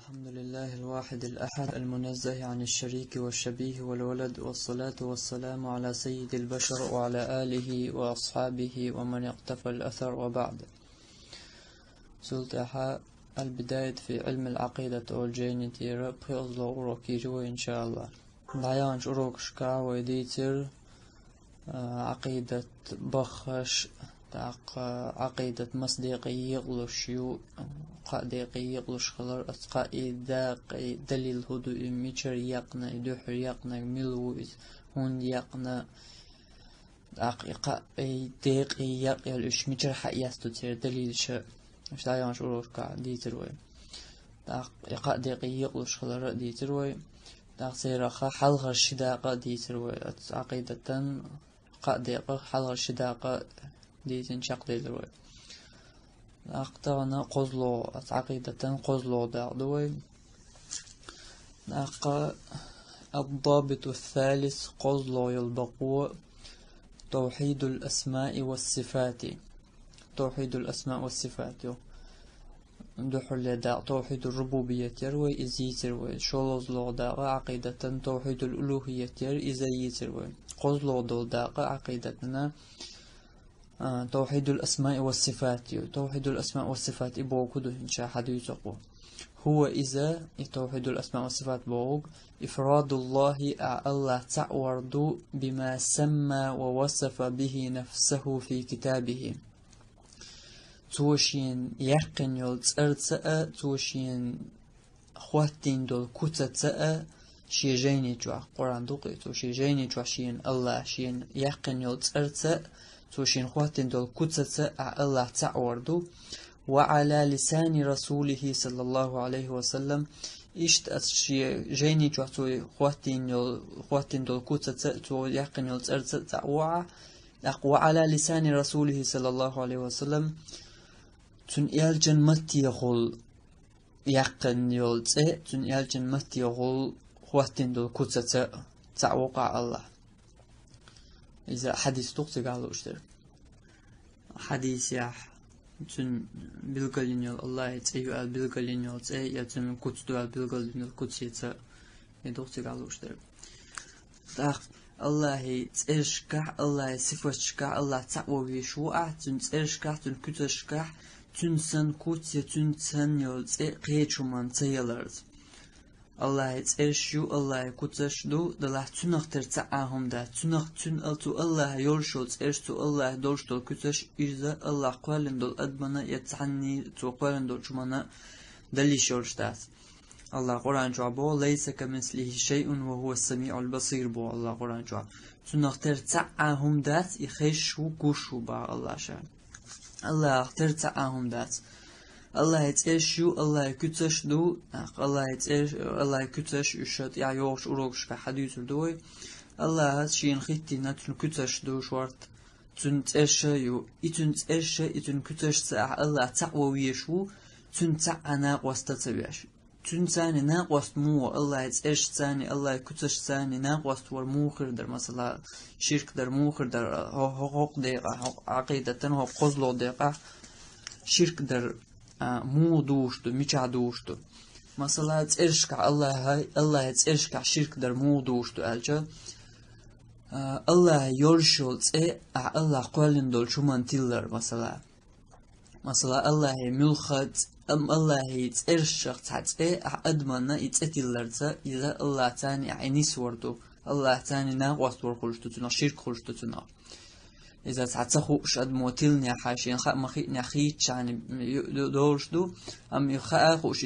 الحمد لله الواحد الأحد المنزه عن الشريك والشبيه والولد، والصلاة والسلام على سيد البشر وعلى آله وأصحابه ومن اقتفى الأثر، وبعد. سلطة البداية في علم العقيدة والجين تيرا بخيص أوروكي جو إن شاء الله. دعيانش أوروك شكا ويديتر عقيدة بخش عقيدة مصداقية يغلوشيو قادقي يغلوش خلر قائدة دليل هدو ميشر يقنا يدوحر يقنا ملو هون يقنا دقيق يقل إش ميشر حياستو تير دليل شا مش دايانش أوروش كا ديتروي قادقي يغلوش خلر ديتروي سيرخا حلغ الشداقة ديتروي عقيدة قادقة حلغ الشداقة ديتن شاق ديتروي أقطعنا قزلو عقيدة قزلو دعوي. الضابط الثالث قزلو يلبقو توحيد الأسماء والصفات. توحيد الأسماء والصفات دحل لداء توحيد الربوبية يروي إزيتروي شولوزلو داء عقيدة توحيد الألوهية إزيتروي قزلو دول داء عقيدتنا توحيد الأسماء والصفات. توحيد الأسماء والصفات إبوكدو إن شاء حديثه هو إذا توحيد الأسماء والصفات بوك إفراد الله الله تعورد بما سمى ووصف به نفسه في كتابه. توشين يقن يلتسرتأ توشين خواتين دول كتتأ شي جيني جوا قرآن دوقي توشي جيني جوا شين الله شين يقن يلتسرتأ توشين خواتين دول كتتأ الله تعوردو وعلى لسان رسوله صلى الله عليه وسلم إشت أشي جيني جوا تو خواتين دول كتتأ تو يقن يلتسرتأ تعوع وعلى لسان رسوله صلى الله عليه وسلم تن يالجن متي يقول يقن يلتسرتأ تن يالجن متي يقول خواتين دول كتتأ تعوقع الله. إذا حديث تقصي قالوا اشتر حديث يح تن بالقلين الله يتأيو بالقلين يتأي يتم كتدو بالقلين الكتس يتأ يدقصي قالوا اشتر الله يتأشكح الله يصفشكح الله تعوى شوع تن تأشكح تن كتشكح تن سن كتس تن سن يتأي قيتشو من تيلرز الله يتأشيو الله يكتشدو دله تنخ ترتعهم ده تنخ تن ألتو الله يرشو تأشتو الله دورشتو كتش إذا الله قالن دول أدمنا يتعني تو قالن دول شمنا دلي شورشتات الله قرآن جوابو ليس كمثله شيء وهو السميع البصير بو الله قرآن جواب تنخ ترتعهم دات يخيشو قوشو با الله شا الله ترتعهم دات الله يتأشيو الله يكتشدو الله يكتش يشت يا يوش أروكش كحديث الدوي الله هاتشين خيتي نتن كتشدو شورت تن تأشيو إتن تأشي إتن كتش ساع الله تعوى ويشو تن تعنا وستتبيش تن ثاني ناقوست مو الله يتأش ثاني الله يكتش ثاني ناقوست ورموخر در مثلا شرك در موخر در حقوق دقيقة عقيدة هو قزلو دقيقة شرك در مو دوشتو ميچا دوشتو مثلا ترشكع الله يترشكع شرك در مو دوشتو ألجا الله يرشل الله قولن دول شمان تيلر مثلا الله ملخد الله يترشق أدمنا يتأتيلر إذا الله تاني عينيس وردو الله تاني ناقوست ورخلشتو تنا شرك خلشتو تنا إذا تعتقوا شد موتيلني حاشين خا مخي نخيت يعني دورش دو أم يخاء خوش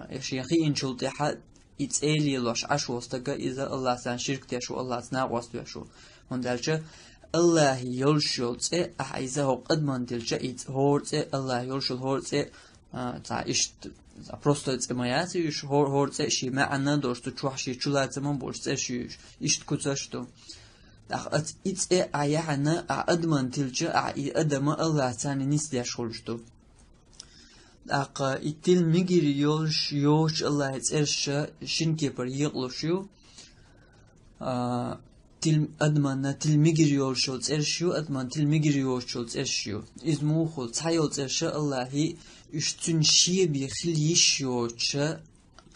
يشيخي إن شلت حد يتألي لش عشو استجا إذا الله سان شرك تيشو الله سنا وستيشو من درجة الله يلشلت إذا هو قد من درجة هورت الله يلشل هورت تعيشت просто мояти يش هورت شيء معنا دورش تروح شيء شلات من بورس شيء إيش كتشتو أت إت أيهنا أدمن تلجأ أدم الله تاني نسيا شولشتو إتل ميجر يوش الله يتأرش شنكي بر يغلوشيو أدمن تلمجر يولشوت إرشيو أدمن تلمجر يولشوت إرشيو إزمو خل تايولت إرشا الله يشتن شي بيخليش يوتشا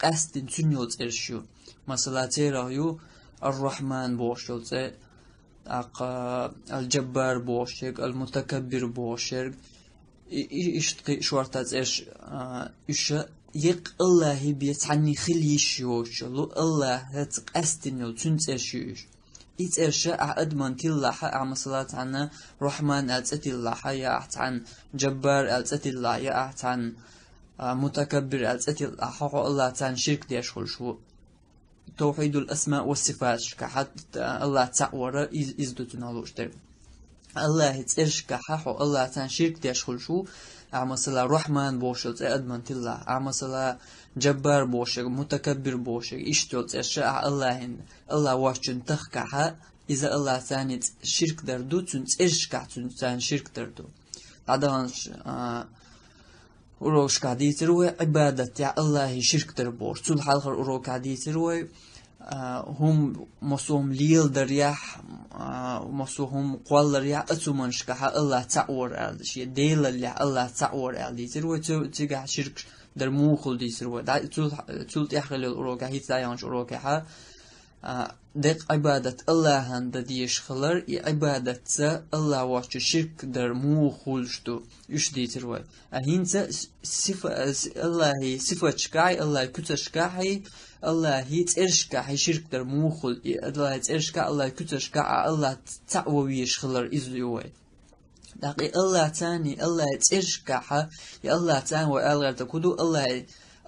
قصد تنيولت إرشيو مثلا تيرايو الرحمن بوشيولت الجبار بوشيك المتكبر بوشيك إشتقي شوارتات إرش إشا يق الله بيتعني خليش يوتشلو الله هتقستنيو تنت إرشيوش إيت إرشاء أدمن تلاحة مثلا عنا رحمن ألتأتي الله يا عن جبار ألتأتي الله يا عن متكبر ألتأتي الله الله عن شرك ديشخل شو توحيد الأسماء والصفات كحتى الله تعورة إزدتنا لوشتر الله ترش كحح الله عن شرك ديشخل شو مثلا رحمن بوشل أدمن تلا مثلا جبار بوشك متكبر بوشك إشتوت إرشاء الله واشن تخكها إذا الله ثاني شرك دردو تنت إرشكع تنت شرك دردو عدانش أروش قاعدي تروي عبادة يا الله شرك دربور طول حلقة أرو قاعدي تروي هم مصوم ليل درياح مصوهم قوال رياح أتومنش كها الله تعور على شيء ديل اللي الله تعور على تروي تيجا شرك در موخل دي تروي دا طول تأخذ الأرو قاعدي تايانش أرو كها دق عبادة الله هند ديش خلر عبادة الله واش شرك در موخل شتو إيش دي تروي أهين صفة الله صفة شكاي الله كتر شكاي الله ترشكا شرك در موخل الله ترشكا الله كتر شكا الله تعويش خلر إزليوي دقي الله تاني الله ترشكا يا الله تاني والله تكودو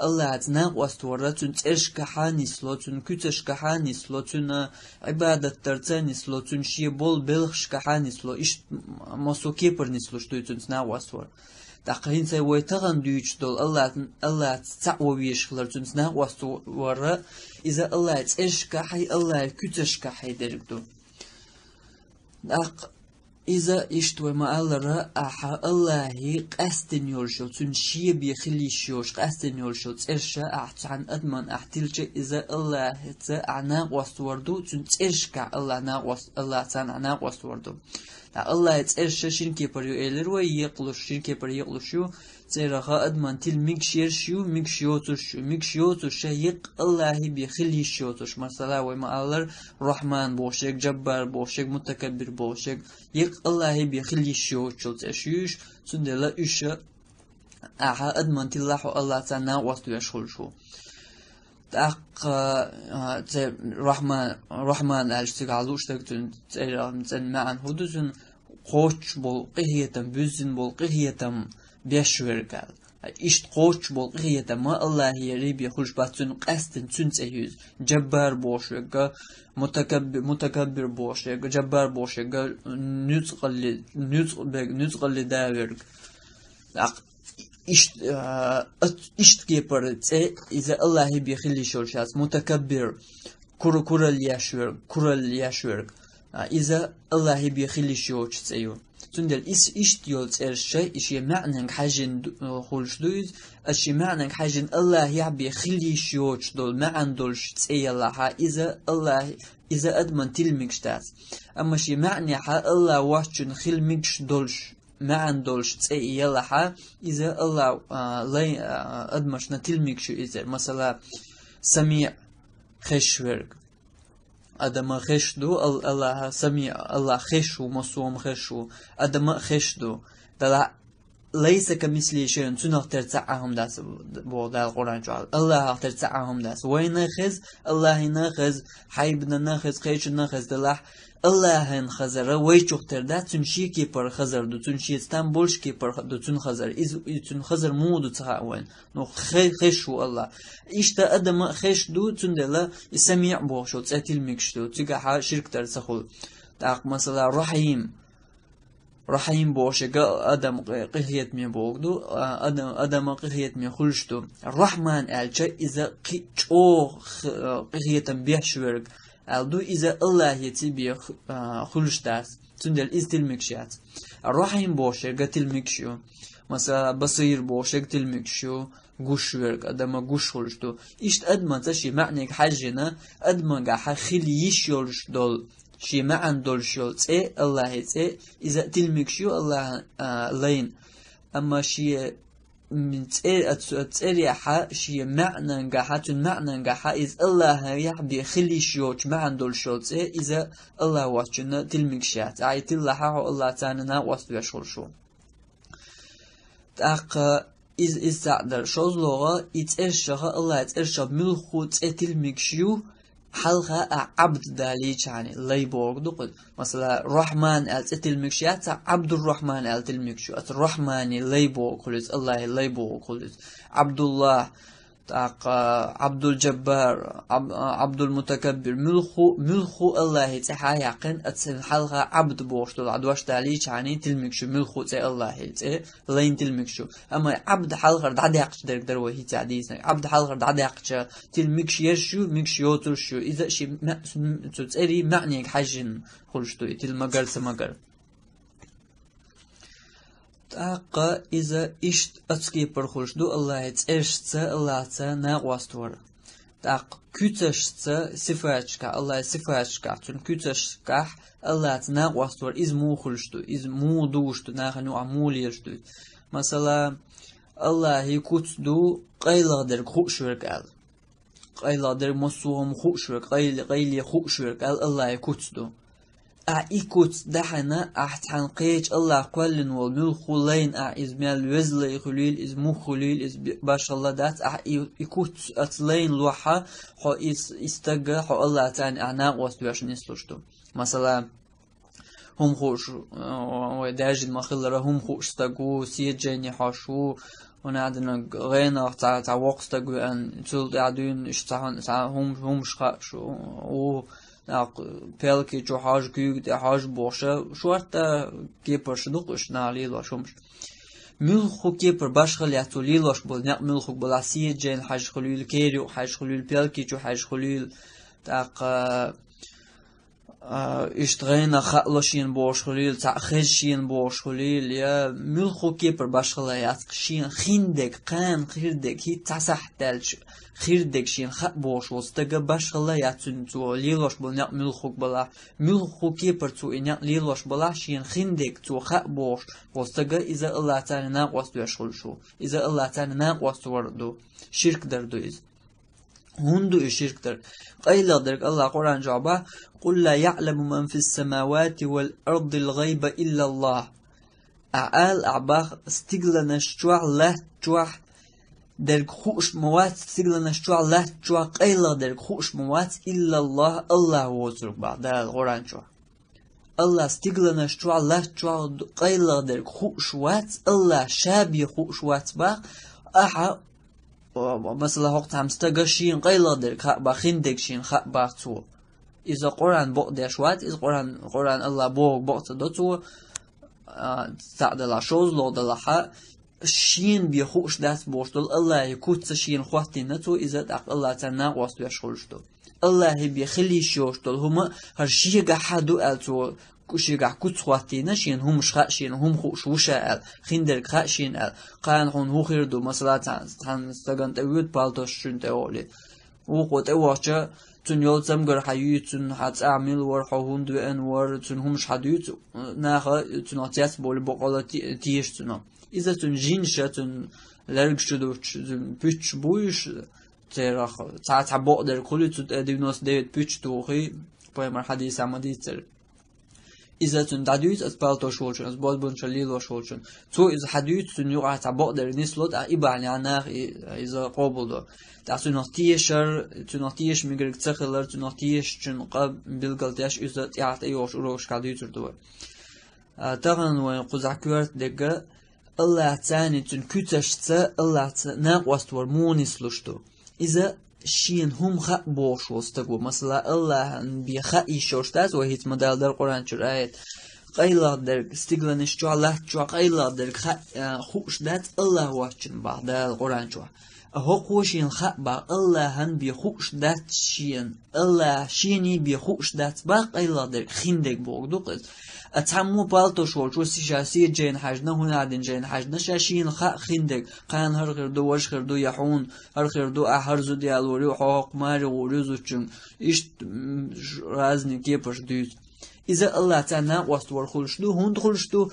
الله تناق واستورتون ترشكا حانيسلوتون كتشكا حانيسلوتون عبادة ترتاني سلوتون شي بول بلخشكا حانيسلو إيش مسوكي برنيسلو شتوتون تناق واستور دقين سوي تغن ديوش دول الله تعويش خلر تنسنا واستورا إذا الله ترشكا حي الله كتشكا حي درقدو إذا إشتوى ما الله أحا الله قاستن يولشو تنشي بيخليش يوش قاستن يولشو ترشا أحتعن أدمن أحتلش إذا الله تعناق واستوردو تنترشكا الله تعناق واستوردو الله ترشا شنكي بريو إلرو يقلش شنكي بريو يقلشو تيرها أدمن تل ميكشيوتوش يق الله بيخليش يوتوش مثلا وما الله رحمن بوشك جبار بوشك متكبر بوشك يق الله بيخليش يوتوش أشيوش سندلا إيش أها أدمن تلاحو الله تعالى وستو يشغل شو تأق رحمن أشتغلوش تكتن تن معن هدوزن قوش بول قهيتم بوزن بول قهيتم بيشورقال إشت قوش بول قهيتم ما الله يريبي خلش باتن قستن تنسيوز جبار بوشك متكبر بوشك جبار بوشك نزقل داورك إشت كيبر إذا الله بيخلي شورشاس متكبر كرل يشورك إذا الله بيخلي شورش تسيو تندل إشت يولت إرشي إشي معنى حاجن خلش دويز إشي معنى حاجن الله يعبي خلي شورش دول معن دولش تسي الله إذا أدمن تلمكشتاس أما شي معنى الله واشن خلمكش دولش معن دولش تسي يلا إذا الله لا أدمش نتلمكشو إذا مثلا سميع خشورك أدم خشدو الله سميع الله خشو مصوم خشو أدم خشدو دلا ليس كمثله شيء تنخ ترتعهم داس بوضع القرآن جعل الله ترتعهم داس وين خز الله نخز حيبنا نخز خيش نخز دلا الله نخزر ويشوق تردا تنشي كي بر خزر دو تنشي استنبولش كي بر دو تن خزر إذ تن خزر مود تهاون نو خشو الله إشتا أدم خش دو تندلا سميع بوشو تأتيل مكشتو تيجا شرك ترسخول تاق مثلا رحيم بوشك أدم قهيت مي بوغدو أدم قهيت مي خلشتو الرحمن ألشا إذا قيتشو قهيت بيحشورك ألدو إذا الله يتبي خلش داس تندل إستل مكشيات الرحيم بوشك قتل مكشيو مثلا بصير بوشك تل مكشيو قوش ورق أدم قوش خلشتو إشت أدم تشي معنى حاجنا أدم قاحا خليش يولش دول شي ما عندول شو تي الله تي إذا تلمك شو الله لين أما شي من تريحة شي معنى نجاحة معنى نجاحة إذا الله يحبي خلي شوك ما عندول شو تي إذا الله واتشنا تلمك شات عيت الله تعالى واسطة شو تاق إز تعدر شوز لغة يتأشها الله يتأشها ملخوت تلمك شو حلقة عبد داليش يعني ليبورغ دقل مثلا رحمن ألت المكشيات عبد الرحمن ألت المكشيات الرحمن ليبورغ خلص الله ليبورغ خلص عبد الله تاق عبد الجبار عبد المتكبر ملخو الله تحا يقين أتسن حلقة عبد بوشتل عدوش داليش يعني تلمكشو ملخو تي الله تي لين تلمكشو أما عبد حلقة دعديقش دروه هي تعديسنا عبد حلقة دعديقش تلمكش يشو مكش يوترشو إذا شي تتأري معنيك حجن خلشتو تلمقر سمقر تاق إذا إشت أتسكي برخلشدو الله يتأشت الله تناقواستور تاق كتشت صفاتشكا الله صفاتشكا تون كتشكا الله تناقواستور إز مو خلشدو إز مو دوشتو ناخنو عمول يشتو مثلا الله يكتدو قيلا در خوشورك قال قيلا در مصوهم خوشورك قيلي خوشورك قال الله يكتدو إيكوت دحنا أحتان قيج الله قلن والملخ لين إزمال وزل خليل إزمو خليل إز باش الله دات إيكوت أتلين لوحة حو استجا حو الله تاني أعناق واستواش نسلوشتو مثلا هم خوش وداجد مخلرة هم خوش استجو سيد جاني حاشو ونعدنا غينا تاع وقت استجو أن تلت عدون اشتهن هم شو بيلكي جو حاج كيوك دي حاج بوشة شو أرتا كيبر شنوقش نالي لاشومش ملخو كيبر باش خلياتو ليلاش بول ناق ملخو بلاسية جين حاج خليل كيريو حاج خليل بيلكي جو حاج خليل تاق اشتغينا خلاشين بوش خليل تاق خشين بوش خليل يا ملخو كيبر باش خليات شين خيندك قان خيردك هي تسح دالش خيردك شين خط بوش وستجا باش خليات تو ليلاش بول ناق ملخو بلا ملخو كيبر تو إناق ليلاش بلا شين خيندك تو خط بوش وستجا إذا الله تعالى ناق وستو يشغل شو إذا الله تعالى ناق وستو وردو شرك دردو إذ هندو الشرك در قيل درك الله قرآن جعبه قل لا يعلم من في السماوات والأرض الغيب إلا الله أعال أعباخ استقلنا شجوع له جوع درك خوش موات استقلنا شجوع له جوع قيل درك خوش موات إلا الله الله وزرق بعد القرآن جوع الله استقلنا شجوع له جوع قيل درك خوش وات الله شابي خوش وات باق أحا مثلا وقت هم استجشين قيل درك باخندك شين خ باختو إذا قرآن بقدر شوات إذا قرآن الله بقت دتو تعدل شوز لو دلها شين بيخوش داس بوشتل الله يكوت شين خواتي نتو إذا دق الله تنا واسطو يشغلشتو الله بيخلي شوشتل هما هالشي قحدو ألتو كشي قح كوت خواتي نشين هم شخشين هم خوش وشاء خندر خشين قان هون هو خيردو مثلا تان استغن تود بالتوش شن تولي وقت واچا تون يول زمگر حيو تون حت اعمل ور هون دو ان ور تون همش حديت ناخ تون اتياس بول بقالتي تيش تون اذا تون جين شتون لرگ شدو بيچ بويش تراخ تا بقدر كل تو دينوس ديت بيچ توخي بايمر حديث عمديتر إذا تون داديوت أتبالتو شولشن أتبال بنشليلو شولشن تو إذا حديوت تون يقع تبقدر نسلوت إبعني عناخ إذا قابلو تون نحتيش ميقرق تخلر تون نحتيش تون قاب بلغلتياش إذا تيعت أيوش أروش كاديوتر دور تغن وين قزعكوارت دقا الله تاني تون كتشتا الله ناق واستور مو نسلوشتو إذا شين هم خ بوش وستقو مثلا الله بيخ يشوشتاز وهيت مدال در قرآن شرعيت قيلا در استقلنش جو الله جو قيلا در خوش دات الله واشن بعد القرآن جو هو خوشين خ با الله هن بيخوش دات شين الله شيني بيخوش دات با قيلا در خندق بوغدو قز اتمو بالتو شول جو سياسي جين حجنا هنا عدن جين حجنا شاشين خندق قان هر غردو وش غردو يحون هر غردو احرزو ديالوري حقوق ماري ورزو چون اشت رازني كيپش دوت إذا الله تعالى واستور خلشدو هند خلشدو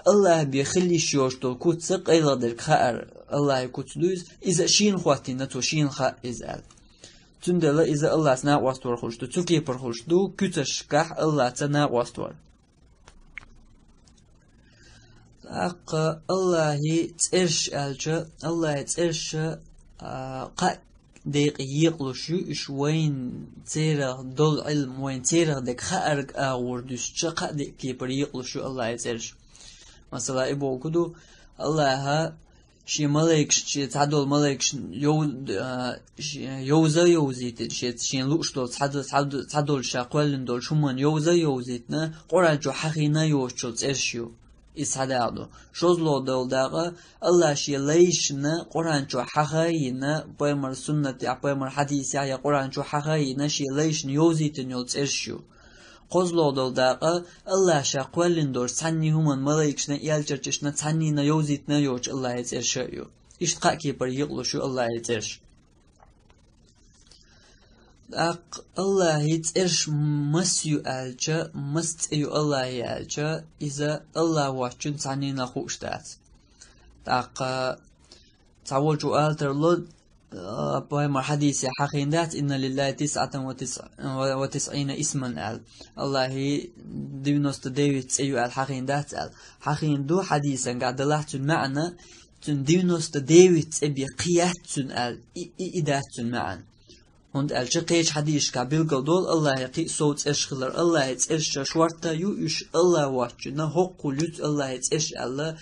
الله بيخلي شيوشتو كوتسق إلا درك خائر الله كوتسدوز إذا شين خواتنا تو شين خا إزال تندلا إذا الله تعالى واستور خلشدو تكي بر خلشدو كتشكح الله تعالى واستور الله ترش ألجا الله ترش قا ديق يقلشو إش وين تيرغ دول علم وين تيرغ ديك خارج وردوش قا ديك كيبر يقلشو الله ترش مثلا إبو كدو الله شي ملاك شي تعدل ملاك يوزا يوزيت شي لوش دول تعدل شاقوالن دول شومان يوزا يوزيتنا قران جو حقينا يوشو ترشيو إسحادو شوزلو دول داغا الله شي ليشنا قرآن جو حقاينا بيمر سنة بيمر حديث يا قرآن جو حقاينا شي ليشن يوزيتن يولت إرشيو قوزلو دول داغا الله شا قوالين دور تاني همان ملايكشنا إيالجرجشنا تانينا يوزيتنا يوش الله يترشيو إشتقاء كيبر يقلشو الله يترش الله يترش مسيو ألجا مستيو الله يألجا إذا الله واشن تعنينا خوشتات تعوجو ألتر لود بهما حديث حقين دات إن لله 99 اسما أل الله دينوست ديويت أيو الحقين دات أل حقين دو حديثا قاعد لحتن معنا تن دينوست ديويت أبي قياتن أل إداتن معنا und قيش حديث كابيل قدول الله يقي صوت اشخلر الله يتش شورتا يو اش الله واتنا حق لوت الله يتش الله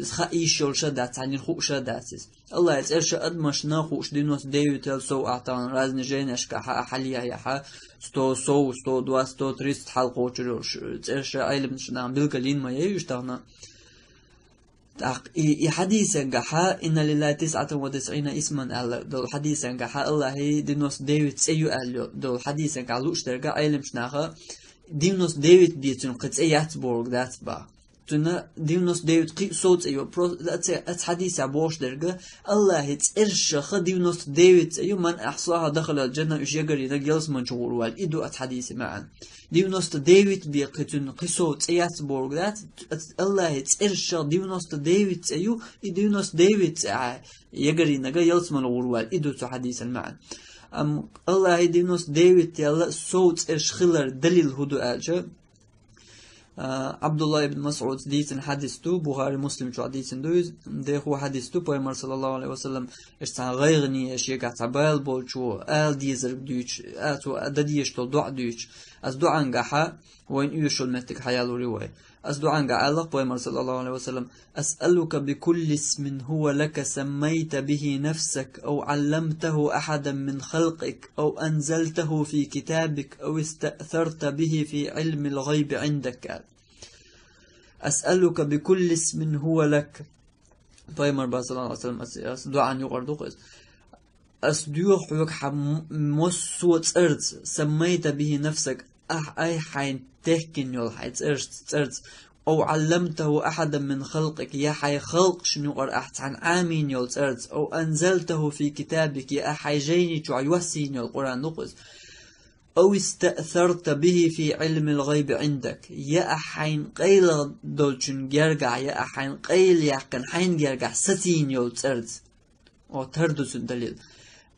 خايشول شدات عن خوش شداتس الله يتش ادمشنا خوش دينوس ديوتل سو اعطان رازن جينش كحليا يح ستو سو ستو دوا ستو تريست حلقو تشروش تش علم شنام بيلقلين ما يشتغنا حديثا جحا إن لله 99 اسما أل دول حديثا جحا الله دينوس ديويد سيو أل دول حديثا قالوش ترجع علم شناخه دينوس ديويد بيتون قد أيات بورج دات با تنا دينوس ديويد قي صوت أيو برو ذات حديثا بوش درجة الله ترشخ دينوس ديويد أيو من أحصاها دخل الجنة إيش يجري نجلس من شغور والإدو أتحديث معا دينوس ديويد بيقتن قصوت أيات بورج دات الله ترشخ دينوس ديويد أيو دينوس ديويد يجري نجلس من شغور والإدو تحديثا معا الله دينوس ديويد يلا صوت إرشخلر دليل هدو أجا عبد الله بن مسعود ديتن حديثتو بخاري مسلم شو حديثن دوز ده هو حديثتو بيمر صلى الله عليه وسلم اشتان غيغني اشياء تعبال بول شو آل ديزر بدوش آتو أدديش تو دعا دوش از دعا نجحا وين يشول متك حيال ورواي از دعا نجحا الله بيمر صلى الله عليه وسلم أسألك بكل اسم هو لك سميت به نفسك أو علمته أحدا من خلقك أو أنزلته في كتابك أو استأثرت به في علم الغيب عندك أسألك بكل اسم هو لك بيمر صلى الله عليه وسلم دعا يقردوق أسدوح يك مسوت أرض سميت به نفسك أي حين تحكين يول حيت أرض أو علمته أحدا من خلقك يا حي خلق شنو أرأحت عن آمين يول أرض أو أنزلته في كتابك يا حي جيني تعيوسين يول القرآن نقص أو استأثرت به في علم الغيب عندك يا أحين قيل دولشن جرجع يا أحين قيل يحكن حين جرجع ستين يول أرض أو تردس الدليل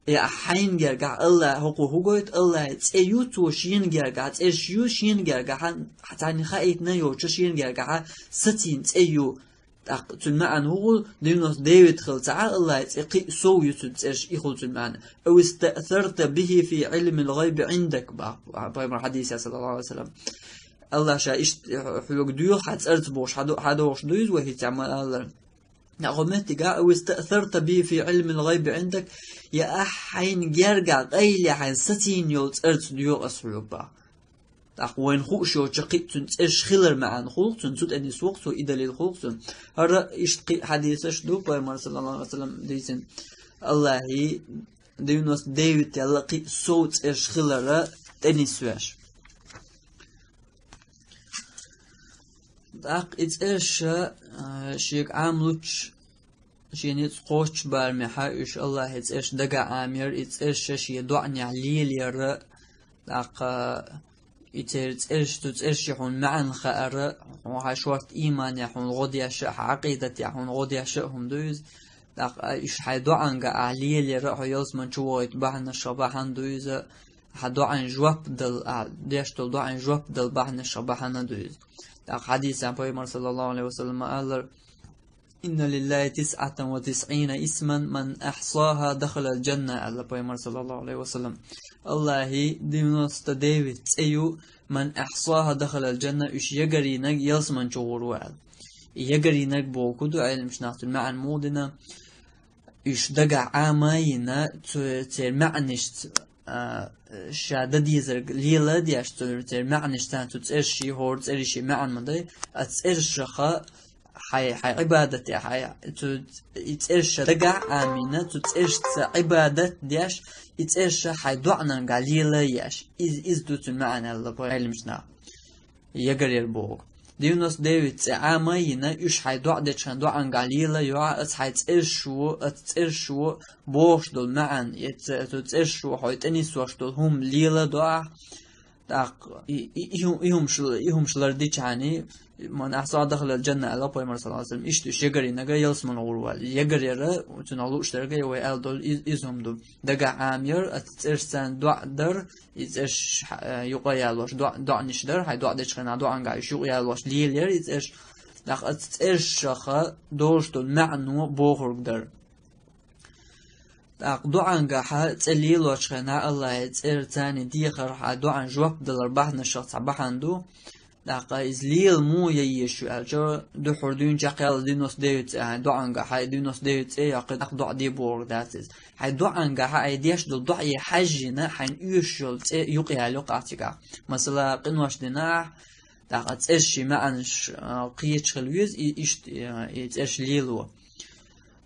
يا أحين جرجع الله هقوت الله تأيوت وشين جرجع تأشيو شين جرجع حتى نخايتنا يوش شين جرجع ستين تأيو تلمع هو دينوس ديويد خلتع الله تقي سو يتش يخلت المعنى أو استأثرت به في علم الغيب عندك بقى حديث صلى الله عليه وسلم الله شايش حلوك ديو حتى أرتبوش حدا وش دوز وهي تعمل الله نعمت جاء أو استأثرت به في علم الغيب عندك يا أحين جرجع قيل حين ستين يوت أرت ديو أسحب بقى وين خوشو تقيتن إيش خلر معن خلقتن تود أني سوقتو إذا للخلقتن هذا إيش حديثش دو بيمر صلى الله عليه وسلم ديتن الله هي دينوس ديوت يلاقي صوت إيش خلر أني سواش داق إيش شيك عاملوش شينيت قوش برمحا إيش الله إيش دقا عامير إيش شي دعني عليل يرى داق ترش يحون معن خأر وحشوات إيمان يحون غدي أشياء عقيدة يحون غدي أشياء هم دوز إيش حيدو عنك أعليه اللي رأوا يلزمن شويت بعنا شبحان دوز حدو عن جواب دل ديش دو عن جواب دل بعنا شبحان دوز حديث عن بيمر صلى الله عليه وسلم قال إن لله 99 اسما من أحصاها دخل الجنة. الله بيمر صلى الله عليه وسلم الله دينوست ديفيد أيو من أحصاها دخل الجنة إيش يجري نج يلزمن شعور وعد يجري نج بوكدو علم مش نعطي المعنى مودنا إيش دقع عامينا تير معنشت شادة ديزر ليلة دياش تير معنشتان تترشي هور ترشي معنى مدي أترشخا حي عبادة حي تترش دقع آمينة تترش عبادة دياش يترش حي دعنا قليلة ياش إز دوت المعنى اللي بغير مشنا يقري البوغ ديونس ديويد عامينا يش حي دع ديشان دعنا قليلة يوع حي تترشو بوش دول معن تترشو حي تنسوش دول هم ليلة دع يهم شلر ديشاني من أحصى دخل الجنة على بيمر صلى الله عليه وسلم إيش يجري نجا يلسمن أورول يجري را وتنالو اشتركي ويال دول إزهم دول دقع عامير أترسان دع در إيش يقيالوش دع نشدر هاي دع دشخنا دع عنقايش يقيالوش ليلير إيش دخ أترش شخا دوش دول معنو بوخرق در دع عنقاها تليلوش خنا الله ترتاني ديخر ها دع عن جواب دلر بحنا الشخص بحندو دقا إزليل مو ييشو أجر دو حردون جاقيال دينوس ديوت دو عنقا هاي دينوس ديوت يقيد دو دي بورغ داتيز هاي دو عنقا هاي ديش دو دو يحجينا حين يوشل يقيها لقاتيقا مثلا قنواش دينا دقا تأشي معنش قيتش خلويز يتأش ليلو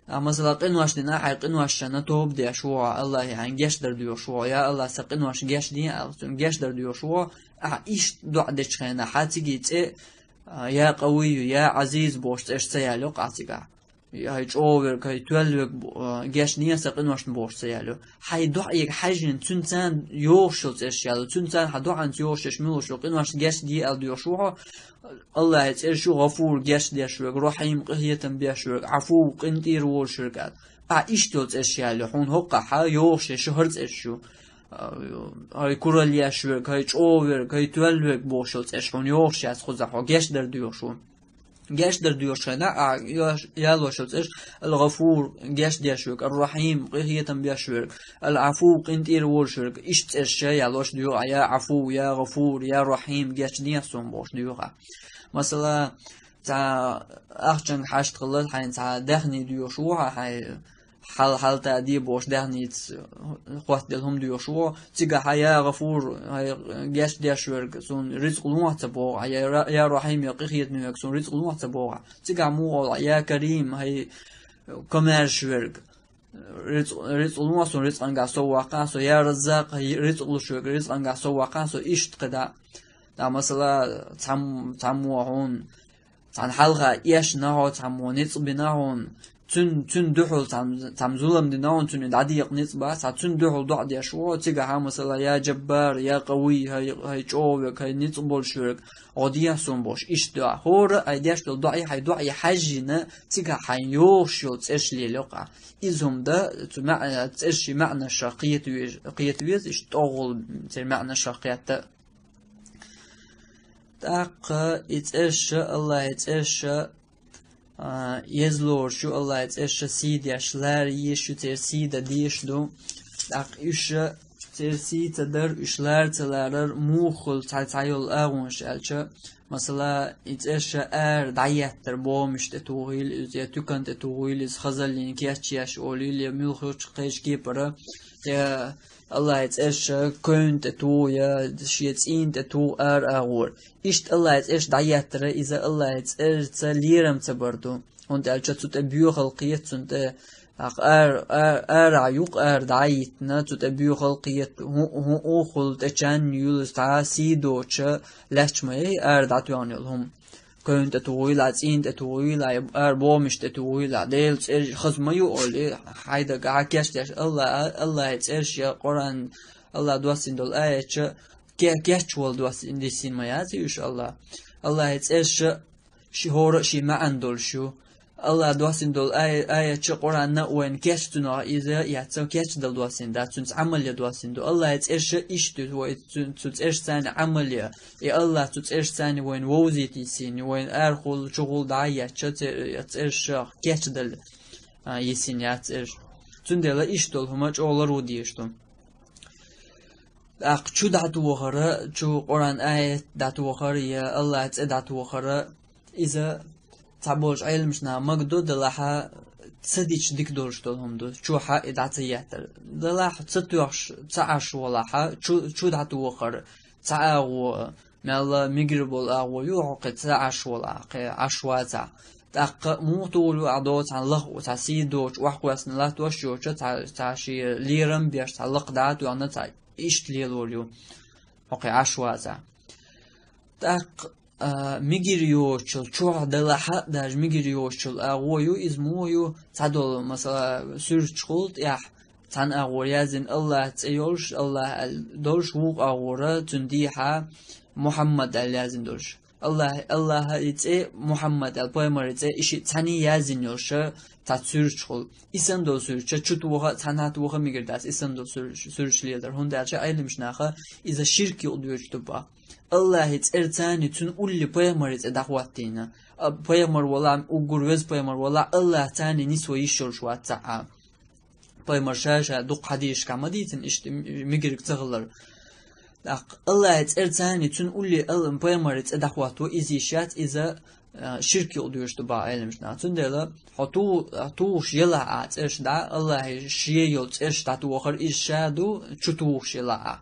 مثلا قنواش دينا حي قنواش شنا توب دي شوع الله يعني جيش در ديو شوع يا الله سقنواش جيش دي جيش در ديو شوع إيش دعدش خينا حاتيجي يا قوي يا عزيز بوش إيش سيالو قاتيجا هاي جوور كاي تولوك جيش نيا سقنواش بوش سيالو هاي دعيك حاجن تنتان يوشل إيش يالو تنتان هدوعن يوشش ملوش قنواش جيش دي ال ديو شوع الله يتشو غفور جيش دي شوك رحيم قهية بيشوك عفو قنتير وشركات إيش دوت إيش يالو حون هقا ها يوش شهرت إيشو هاي كوراليا شوك هاي جوور هاي تولوك بوشلت إيشون يوش ياس خوزحو جيش در ديوشون جيش در ديوشنا يالوشلت إيش الغفور جيش دي شوك الرحيم قهية بيشوك العفو قنتير وشرك إيش إيش يالوش ديو يا عفو يا غفور يا رحيم جيش دياسون بوش ديوها مثلا تا أخشن حشت قلت حين تا دهني ديوشوها هاي حال تأدي بوش دهنيت خوات دلهم ديوشوا تيجا حيا غفور هاي جاش ديشورك سون رزق نوع تبوع يا رحيم يقيخيت نيوك سون رزق نوع تبوع تيجا مو يا كريم هاي كوميرشورك رزق نوع سون رزق انجا سواقا سو يا رزاق هاي رزق لشورك رزق انجا سواقا سو إيشت قدا دا مثلا تامو هون تان حلقة إيش نهو تامو نصب نهون تن دحول تام زولم ديناون تن دعدي يقنيت بس تن دحول ضعد يا شو تيجا ها مثلا يا جبار يا قوي هاي جوك هاي نيتبول شرك عادية سنبوش إيش دا هور أيديش الضعي هاي ضعي حاجنا تيجا حيوش يتأش لي لقى إزهم دا تمع تأش معنى شقية ويز إيش تغل معنى شقية تاق يتأش الله يتأش يزلور شو الله يتأش سيد يشلار يشو ترسيد ديش دو داق إيش ترسيد در إشلار تلارر موخل تعيل أغونش ألشا مثلا يتأش دعيات در بومش تتوغيل إذا تكن تتوغيل إذ خزل لنكيش ياش أولي ليميلخوش قيش كيبرا الله يتأش كنت تو يا شيتين تتو أغور إشت الله يتأش دعيات در إذا الله يتأش تليرم تبردو وانت ألشا تتبيو خلقيت سنت عيوق دعيتنا تتبيو خلقيت هو أخل تشان يولس تعسيدو تش لحمي دعتوان يلهم كنت تقول عزين تقول بومش تقول ديل خزمة يقول هيدا عكاش الله يتأرش يا قرآن الله دوسين دول آية geç oldu as indisin mayazı inşallah. Allah et'eş şihora şi ma'an dol şu. Allah duasin dol ay Kur'an'na wen geçtuna ize yatsa geç dol duasin da tüns amel duasin do Allah et'eş iştü ve tüns eş sen amel ya Allah tüns eş sen wen woziti sin wen erhul şugul da yatsa et'eş geç dol yesin yatsa tündela iş dol huma çoğlar o diyiştim. Şu datu vahara, şu Kur'an ayet datu vahara ya Allah et'e datu vahara ize taboş ayrılmışna magdo dalaha تصديق ديك دورش دولهم دو شو ح إدعتيات دلا تصديقش تعش ولا ح شو دعتو وخر تعو مال ميجربول أو يوعق تعش ولا عشوات دق مو طول عدوت عن الله وتعسيدوش وحقوس الله توشوش تعشي ليرم بيش تعلق دعت وعنا تع إيش ليلوليو أوكي عشوات دق ميجريوشل شو دلا حق داج ميجريوشل أغويو إزمويو تعدل مثلا سيرش قلت يا تان أغويازن الله تيولش الله دورش وق أغورا تنديها محمد اليازن دورش الله يتي محمد البيمر يتي إشي تاني يازن يولش تسيرش قل إسم دول سيرش شتوها تانات وها ميجرداس إسم دول سيرش ليدر هون دالش أيلمش ناخا إذا شرك يوديوش تبا Allah hiç ertani tün ulli peygamber hiç edahvattina. Peygamber valla ugurvez peygamber valla Allah tani niswa yişur şu ata'a. Peygamber şaşa duk hadiş kamaditin işte migirik tağlar. Allah hiç ertani tün ulli alın peygamber hiç edahvatu izişat iza şirk oluyordu ba elmişna. Tün dela hatuş yala at erşda Allah şiye yol erşda tu vakar işadu çutuş yala.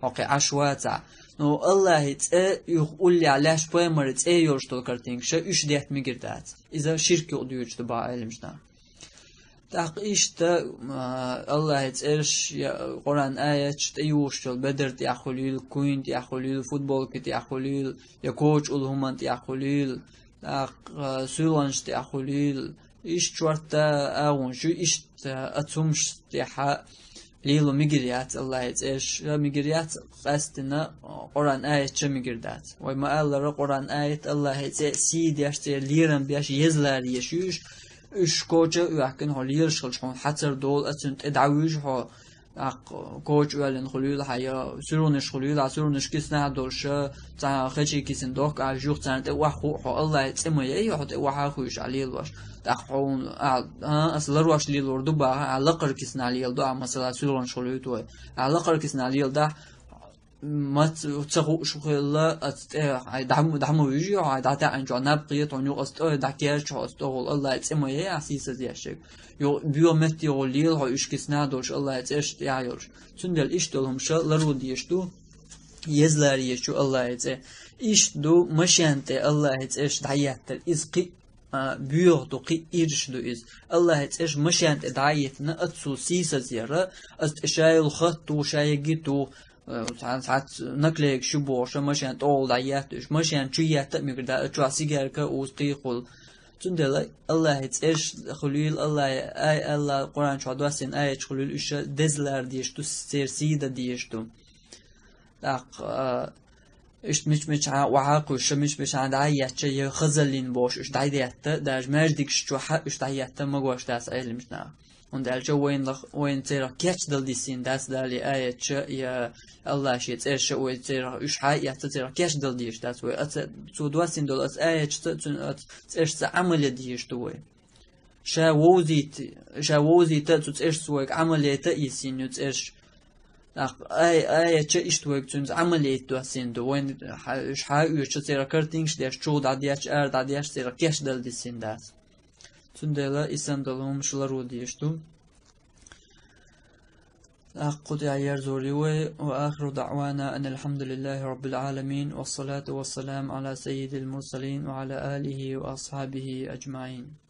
Okay aşwata. No Allah hiç يقول لي علاش بيمر hiç يورشتول كارتينكشا üç diyet mi girdat. İza şirk oluyor işte ba elimizden. Tak işte Allah hiç Kur'an ayet işte yuştol Bedir tiyahulil Queen tiyahulil futbol tiyahulil ya koç ulhuman tiyahulil tak Sülans tiyahulil iş çorta ağun şu işte atılmış tiyaha ليلو ميجريات الله يتعيش ميجريات قاستنا قرآن آية شو ميجردات وما قال قرآن آية الله يتعيش سيد يشتري ليرن بيش يزلار يشوش إيش كوجا ويحكن هو ليرش خلشون حتر دول أتنت إدعويش هو كوج ويلن خليل حيا سرونش خليل سرونش كيسنا دولشة تاع خشي كيسن دوك على جوخ تاع تواحو هو الله يتسمى يحط واحوش عليه الواش تاحون أصل الواش لي لوردو با على قر كيسنا عليه الدو مثلا سرونش خليل توي على قر كيسنا عليه الدا ما تسقو شخيلا دعمو يجي عادة عن جانب قيت عنو أستو دكير شو أستو الله يتسمى يعسيس زياشك يو بيومتي وليل هاي إيش كسنا دوش الله يتسش يعيش تندل إيش دلهم شو لرود يشتو يزلار يشتو الله يتسه إيش دو مشانته الله يتسش دعيتر إزقي بيوه قي إيرش دو إز الله يتسش مشانت دعيتنا أتسو سيسا زيارة أستشايل خط وشايجيتو ساعات نقلك شو بوشة مشان طول دعياتش مشان شويات مقدار أتواسيجر كأوزقيقول تندلا الله يتسش خليل الله قرآن شهادة سين آية خليل إيش دزلر ديشتو سيرسيدا ديشتو لق إيش مش وعاقو مش عند عيات شيء خزلين بوش إيش دعيات داج مردك شو حق إيش دعيات ما جوش داس أيل مشنا und also wenn zera catch dal disin das dali ayet ya Allah shit ersha o zera ush hayat zera catch dal dish das we at zu dwasin dal as ayet at erst amale dish do we شاوزي تاتو تسوق عملية يسين يتسش ayet iştwek tüns عملية dwasin do when ush hay ush zera kartings der chu dadiach dadiach zera catch dal disin das تندلا إسم دلهم شلر وديشتو أقود عيار زوريوي وآخر دعوانا أن الحمد لله رب العالمين والصلاة والسلام على سيد المرسلين وعلى آله وأصحابه أجمعين.